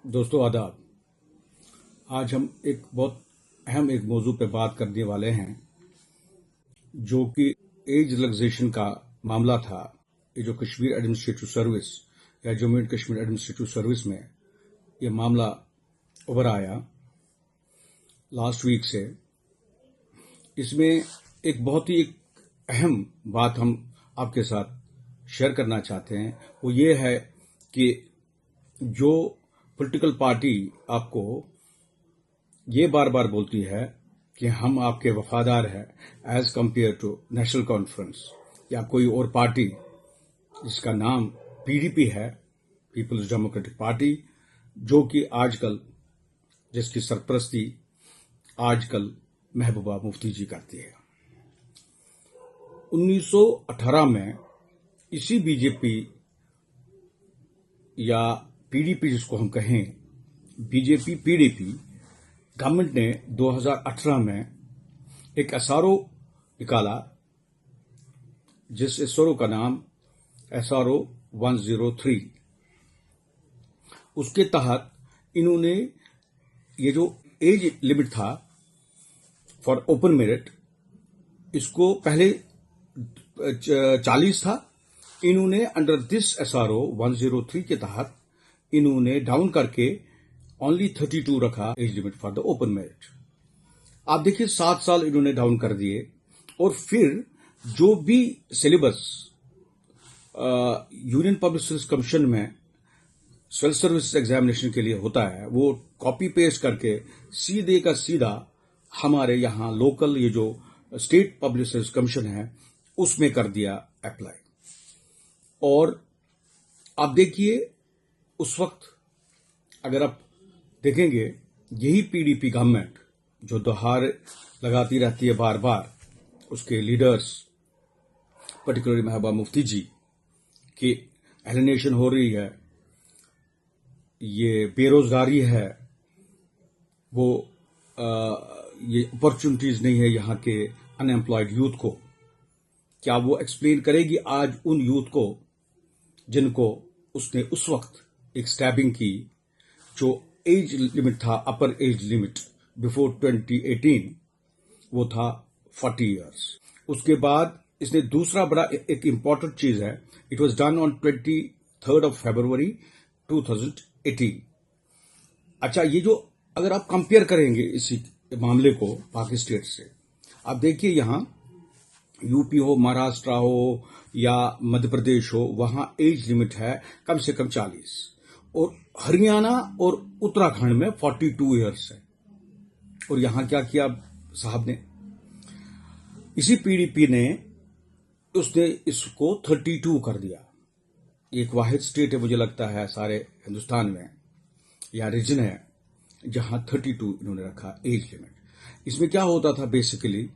दोस्तों आदाब। आज हम एक बहुत अहम एक मौजू पे बात करने वाले हैं, जो कि एज रिलैक्सेशन का मामला था। ये जो कश्मीर एडमिनिस्ट्रेटिव सर्विस या Jammu and Kashmir administrative service में ये मामला उभर आया लास्ट वीक से। इसमें एक बहुत ही एक अहम बात हम आपके साथ शेयर करना चाहते हैं। वो ये है कि जो पॉलिटिकल पार्टी आपको ये बार बार बोलती है कि हम आपके वफादार हैं as compare to National Conference या कोई और पार्टी जिसका नाम पीडीपी है, पीपल्स डेमोक्रेटिक पार्टी, जो कि आजकल जिसकी सरपरस्ती आजकल महबूबा मुफ्ती जी करती है। 1918 में इसी बीजेपी या पीडीपी जिसको हम कहें, बीजेपी पीडीपी गवर्नमेंट ने 2018 में एक एसआरओ निकाला, जिस एसआरओ का नाम एसआरओ 103। उसके तहत इन्होंने ये जो एज लिमिट था फॉर ओपन मेरिट, इसको पहले 40 था। इन्होंने अंडर दिस एसआरओ 103 के तहत इन्होंने डाउन करके ओनली 32 रखा age limit for the open merit. आप देखिए 7 साल इन्होंने डाउन कर दिए। और फिर जो भी syllabus union public service commission में सिविल सर्विस एग्जामिनेशन के लिए होता है, वो कॉपी पेस्ट करके सीधे का सीधा हमारे यहां लोकल ये जो स्टेट पब्लिक सर्विस कमीशन है उसमें कर दिया अप्लाई। और आप देखिए उस वक्त अगर आप देखेंगे, यही पीडीपी गवर्नमेंट जो दोहार लगाती रहती है बार बार, उसके लीडर्स पर्टिकुलरली महबूबा मुफ्ती जी की एलिनेशन हो रही है, ये बेरोजगारी है, वो ये अपॉर्चुनिटीज नहीं है यहाँ के अनएम्प्लॉयड यूथ को। क्या वो एक्सप्लेन करेगी आज उन यूथ को जिनको उसने उस वक्त एक स्टैबिंग की, जो एज लिमिट था, अपर एज लिमिट बिफोर 2018 वो था 40 इयर्स। उसके बाद इसने दूसरा बड़ा एक इंपॉर्टेंट चीज है, it was done on 23rd of February 2018। अच्छा, ये जो अगर आप कंपेयर करेंगे इसी मामले को बाकी स्टेट से, आप देखिए यहां यूपी हो, महाराष्ट्र हो या मध्य प्रदेश हो, वहां एज लिमिट है कम से कम 40, और हरियाणा और उत्तराखंड में 42 इयर्स है। और यहां क्या किया साहब ने, इसी पीडीपी ने उसने इसको 32 कर दिया। एक वाहिद स्टेट है मुझे लगता है सारे हिंदुस्तान में या रीजन है जहां 32 इन्होंने रखा एज लिमिट। इसमें क्या होता था बेसिकली,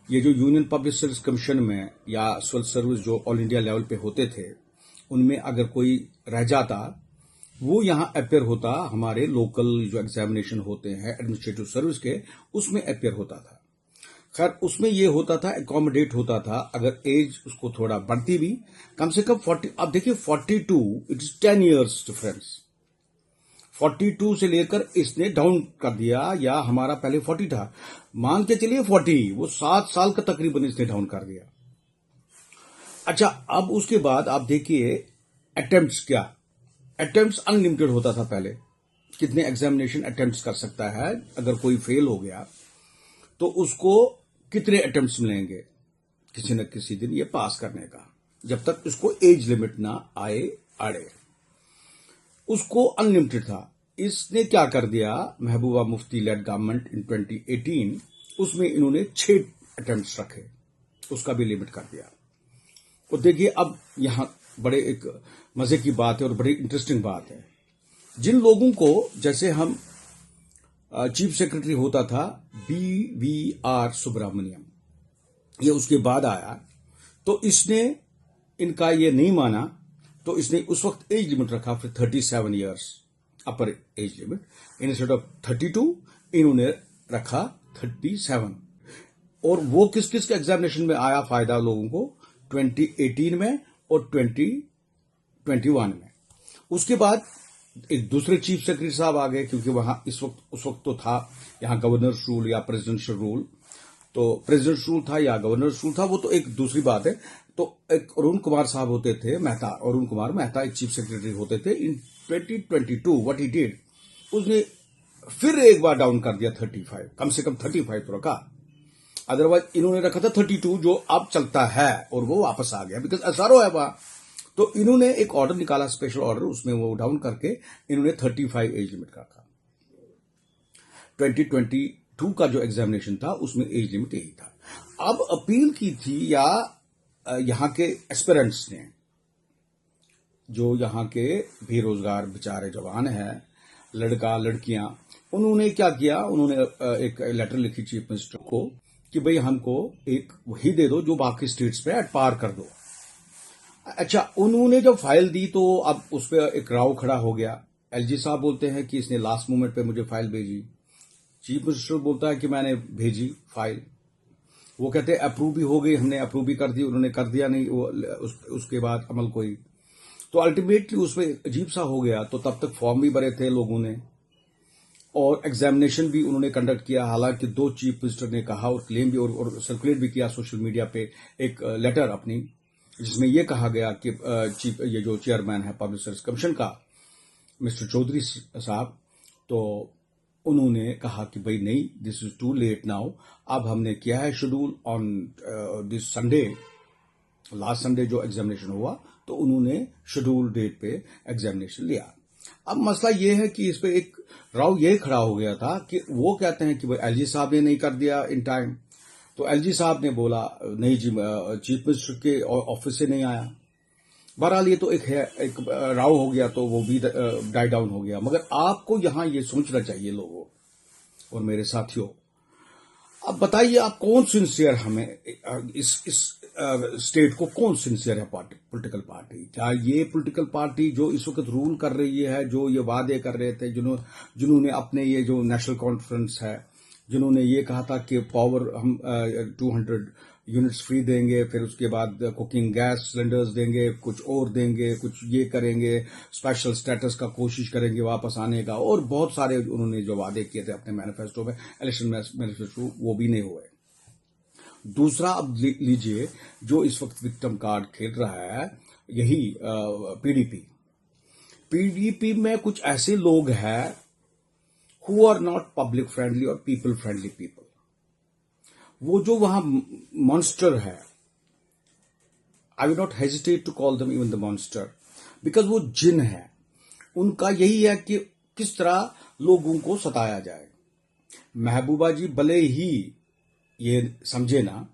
ये जो यूनियन पब्लिक सर्विस कमीशन में या सिविल सर्विस जो ऑल इंडिया लेवल पे होते थे, उनमें अगर कोई रह जाता वो यहां अपेयर होता, हमारे लोकल जो एग्जामिनेशन होते हैं एडमिनिस्ट्रेटिव सर्विस के, उसमें अपेयर होता था। खैर उसमें ये होता था, एकोमोडेट होता था, अगर एज उसको थोड़ा बढ़ती भी, कम से कम 40। अब देखिए 42, इट इज 10 इयर्स डिफरेंस। 42 से लेकर इसने डाउन कर दिया, या हमारा पहले 40 था, मान के चलिए 40, वो 7 साल का तकरीबन इसने डाउन कर दिया। अच्छा, अब उसके बाद आप देखिए अटेम्प्ट्स, क्या अटेम्प्ट्स अनलिमिटेड होता था पहले, कितने एग्जामिनेशन अटेम्प्ट्स कर सकता है। अगर कोई फेल हो गया तो उसको कितने अटेम्प्ट्स मिलेंगे किसी न किसी दिन ये पास करने का, जब तक उसको एज लिमिट ना आए आड़े, उसको अनलिमिटेड था। इसने क्या कर दिया, Mehbooba Mufti lead government in 2018, उसमें इन्होंने 6 अटेम्प्ट्स रखे, उसका भी लिमिट कर दिया। और देखिए अब यहां बड़े एक मजे की बात है और बड़ी इंटरेस्टिंग बात है, जिन लोगों को, जैसे हम चीफ सेक्रेटरी होता था BVR सुब्रमण्यम, ये उसके बाद आया, तो इसने इनका ये नहीं माना, तो इसने उस वक्त एज लिमिट रखा फिर 37 years upper age limit, instead of 32 इन्होंने रखा 37। और वो किस किस के एग्जामिनेशन में आया फायदा लोगों को, 2018 में और 2021 में। उसके बाद एक दूसरे चीफ सेक्रेटरी साहब आ गए, क्योंकि वहां उस वक्त तो था यहाँ गवर्नर्स रूल या प्रेसिडेंशियल रूल, तो प्रेसिडेंट रूल था या गवर्नर्स रूल था, वो तो एक दूसरी बात है। तो एक अरुण कुमार साहब होते थे, मेहता, अरुण कुमार मेहता एक चीफ सेक्रेटरी होते थे। इन 2022 व्हाट ही डिड, उसने फिर एक बार डाउन कर दिया 35, कम से कम 35 तो रखा, अदरवाइज इन्होंने रखा था 32 जो अब चलता है, और वो वापस आ गया बिकॉज एसआरओ है वहां। तो इन्होंने एक ऑर्डर निकाला, स्पेशल ऑर्डर, उसमें वो डाउन करके इन्होंने 35 एज लिमिट रखा। 2022 का जो एग्जामिनेशन था उसमें एज लिमिट यही था। अब अपील की थी या यहां के एस्पिरेंट्स ने, जो यहां के बेरोजगार बेचारे जवान हैं, लड़का लड़कियां, उन्होंने क्या किया, उन्होंने एक लेटर लिखी चीफ मिनिस्टर को कि भाई हमको एक वही दे दो जो बाकी स्टेट्स पे एट पार कर दो। अच्छा, उन्होंने जब फाइल दी तो अब उस पर एक राव खड़ा हो गया। एलजी साहब बोलते हैं कि इसने लास्ट मोमेंट पे मुझे फाइल भेजी, चीफ मिनिस्टर बोलता है कि मैंने भेजी फाइल, वो कहते हैं अप्रूव भी हो गई, हमने अप्रूव भी कर दी, उन्होंने कर दिया नहीं वो उसके बाद अमल कोई। तो अल्टीमेटली उसमें अजीब सा हो गया। तो तब तक फॉर्म भी भरे थे लोगों ने और एग्जामिनेशन भी उन्होंने कंडक्ट किया। हालांकि 2 चीफ मिनिस्टर ने कहा और क्लेम भी और सर्कुलेट भी किया सोशल मीडिया पे एक लेटर अपनी, जिसमें यह कहा गया कि चीफ ये जो चेयरमैन है पब्लिक सर्विस कमीशन का मिस्टर चौधरी साहब, तो उन्होंने कहा कि भाई नहीं, this is too late now. अब हमने किया है schedule on this Sunday, last Sunday जो एग्जामिनेशन हुआ, तो उन्होंने शेड्यूल डेट पे एग्जामिनेशन लिया। अब मसला यह है कि इस पे एक राव यह खड़ा हो गया था कि वो कहते हैं कि भाई एलजी साहब ने नहीं कर दिया इन टाइम। तो एलजी साहब ने बोला नहीं जी, चीफ मिनिस्टर के ऑफिस से नहीं आया। बहरहाल ये तो एक राव हो गया, तो वो भी डाई डाउन हो गया। मगर आपको यहां ये सोचना चाहिए लोगों और मेरे साथियों, अब बताइए आप कौन सिंसियर, हमें इस स्टेट को कौन सिंसियर है पार्टी, पॉलिटिकल पार्टी? क्या ये पॉलिटिकल पार्टी जो इस वक्त रूल कर रही है, जो ये वादे कर रहे थे, जिन्होंने अपने ये जो नेशनल कॉन्फ्रेंस है, जिन्होंने ये कहा था कि पावर हम 200 यूनिट्स फ्री देंगे, फिर उसके बाद कुकिंग गैस सिलेंडर्स देंगे, कुछ और देंगे, कुछ ये करेंगे, स्पेशल स्टेटस का कोशिश करेंगे वापस आने का, और बहुत सारे उन्होंने जो वादे किए थे अपने मैनिफेस्टो में, इलेक्शन मैनिफेस्टो, वो भी नहीं हुए। दूसरा, अब लीजिए जो इस वक्त विक्टिम कार्ड खेल रहा है, यही पीडीपी। पीडीपी में कुछ ऐसे लोग हैं who are not public friendly और पीपल फ्रेंडली पीपल। वो जो वहां मॉन्स्टर है, I will not hesitate to call them even the monster, because वो जिन है। उनका यही है कि किस तरह लोगों को सताया जाए। महबूबा जी भले ही ये समझे ना,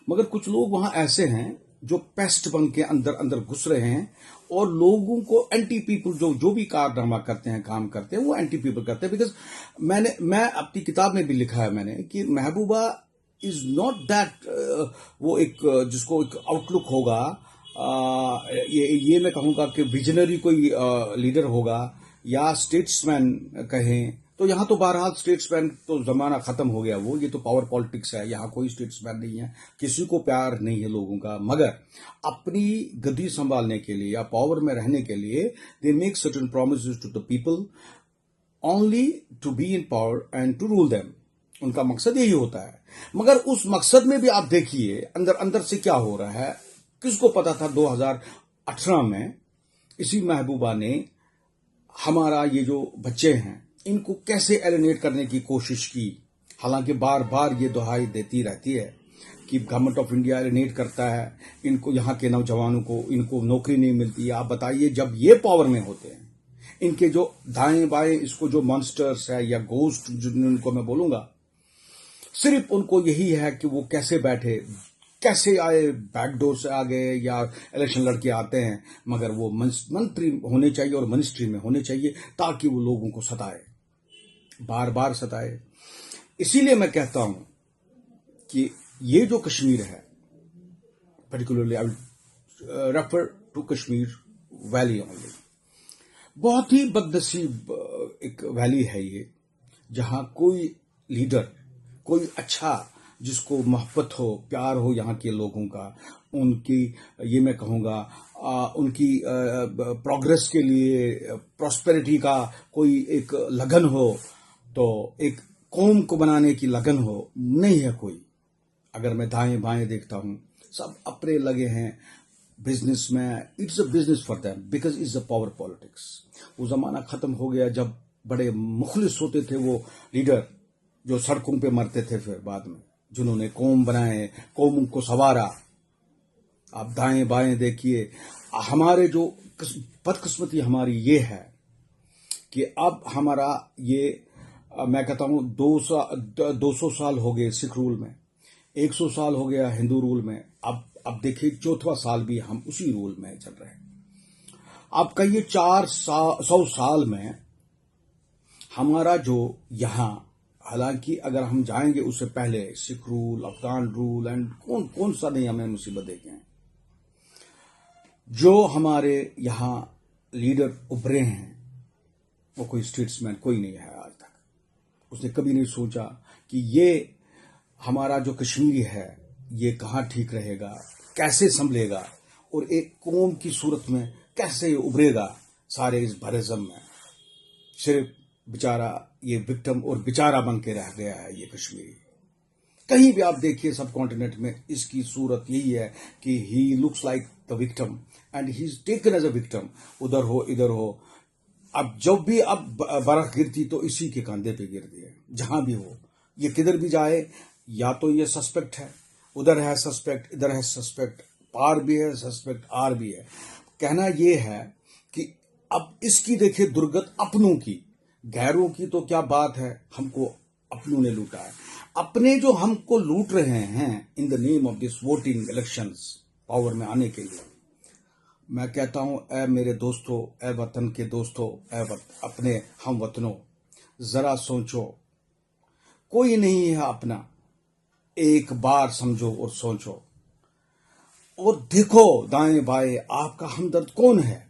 मगर कुछ लोग वहां ऐसे हैं जो पेस्ट बन के अंदर अंदर घुस रहे हैं और लोगों को एंटी पीपल, जो भी कारनामा करते हैं, काम करते हैं, वो एंटी पीपल करते हैं। बिकॉज मैं अपनी किताब में भी लिखा है मैंने कि महबूबा इज नॉट दैट, वो एक जिसको एक आउटलुक होगा, ये मैं कहूंगा कि विजनरी कोई लीडर होगा या स्टेट्समैन कहें, तो यहां तो बहरहाल स्टेट्समैन तो जमाना खत्म हो गया। वो ये तो पावर पॉलिटिक्स है, यहां कोई स्टेट्समैन नहीं है, किसी को प्यार नहीं है लोगों का। मगर अपनी गद्दी संभालने के लिए या पावर में रहने के लिए they make certain promises to the people only to be in power and to rule them. उनका मकसद यही होता है। मगर उस मकसद में भी आप देखिए अंदर अंदर से क्या हो रहा है। किसको पता था 2018 में इसी महबूबा ने हमारा ये जो बच्चे हैं इनको कैसे एलिनेट करने की कोशिश की। हालांकि बार बार ये दुहाई देती रहती है कि गवर्नमेंट ऑफ इंडिया एलिनेट करता है इनको, यहाँ के नौजवानों को, इनको नौकरी नहीं मिलती। आप बताइए जब ये पावर में होते हैं, इनके जो दाएं बाएं इसको जो मॉन्स्टर्स है या गोस्ट जिनको मैं बोलूंगा, सिर्फ उनको यही है कि वो कैसे बैठे, कैसे आए, बैकडोर से आ गए या इलेक्शन लड़के आते हैं, मगर वो मंत्री होने चाहिए और मिनिस्ट्री में होने चाहिए ताकि वो लोगों को सताए, बार बार सताए। इसीलिए मैं कहता हूं कि ये जो कश्मीर है, particularly I will refer to Kashmir valley only, बहुत ही बदनसीब एक वैली है ये, जहां कोई लीडर, कोई अच्छा जिसको मोहब्बत हो, प्यार हो यहाँ के लोगों का, उनकी ये मैं कहूँगा उनकी प्रोग्रेस के लिए, प्रॉस्पेरिटी का कोई एक लगन हो, तो एक कौम को बनाने की लगन हो, नहीं है कोई। अगर मैं दाएं बाएं देखता हूँ, सब अपने लगे हैं बिजनेस में। It's a business for them because it's a power politics. वो जमाना खत्म हो गया जब बड़े मुखलिस होते थे वो लीडर जो सड़कों पे मरते थे, फिर बाद में जिन्होंने कौम बनाए, कौम को संवारा। आप दाएं बाएं देखिए, हमारे जो बदकिस्मती हमारी ये है कि अब हमारा ये मैं कहता हूं 200 साल हो गए सिख रूल में, 100 साल हो गया हिंदू रूल में। अब देखिए 4वां साल भी हम उसी रूल में चल रहे हैं। अब कहिए 400 साल में हमारा जो यहां, हालांकि अगर हम जाएंगे उससे पहले sick rule, Afghan rule and कौन कौन सा नहीं हमें मुसीबत देखे हैं। जो हमारे यहां लीडर उभरे हैं वो कोई स्टेट्समैन कोई नहीं है आज तक। उसने कभी नहीं सोचा कि ये हमारा जो कश्मीर है ये कहाँ ठीक रहेगा, कैसे संभलेगा और एक कौम की सूरत में कैसे उभरेगा सारे इस भरेजम में। सिर्फ बेचारा ये विक्टिम और बेचारा बन के रह गया है ये कश्मीरी। कहीं भी आप देखिए सब कॉन्टिनेंट में इसकी सूरत यही है कि he looks like the victim and he is taken as a victim. उधर हो इधर हो, अब जब भी अब बर्फ गिरती तो इसी के कंधे पे गिरती है। जहां भी हो, ये किधर भी जाए, या तो ये सस्पेक्ट है, उधर है सस्पेक्ट, इधर है सस्पेक्ट, पार भी है सस्पेक्ट, आर भी है। कहना ये है कि अब इसकी देखिए दुर्गत अपनों की, गैरों की तो क्या बात है, हमको अपनों ने लूटा है। अपने जो हमको लूट रहे हैं in the name of this voting elections, power में आने के लिए। मैं कहता हूं, ऐ मेरे दोस्तों, ऐ वतन के दोस्तों, अपने हम वतनों, जरा सोचो, कोई नहीं है अपना। एक बार समझो और सोचो और देखो दाएं बाएं आपका हमदर्द कौन है।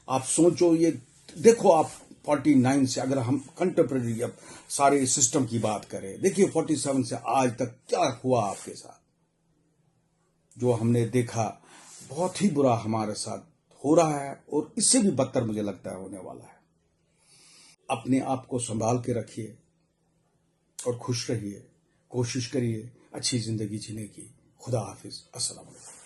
आप सोचो, ये देखो आप 49 से अगर हम कंटेम्प्रेरी अब सारे सिस्टम की बात करें, देखिए 47 से आज तक क्या हुआ आपके साथ। जो हमने देखा बहुत ही बुरा हमारे साथ हो रहा है और इससे भी बदतर मुझे लगता है होने वाला है। अपने आप को संभाल के रखिए और खुश रहिए, कोशिश करिए अच्छी जिंदगी जीने की। खुदा हाफिज, अस्सलाम वालेकुम।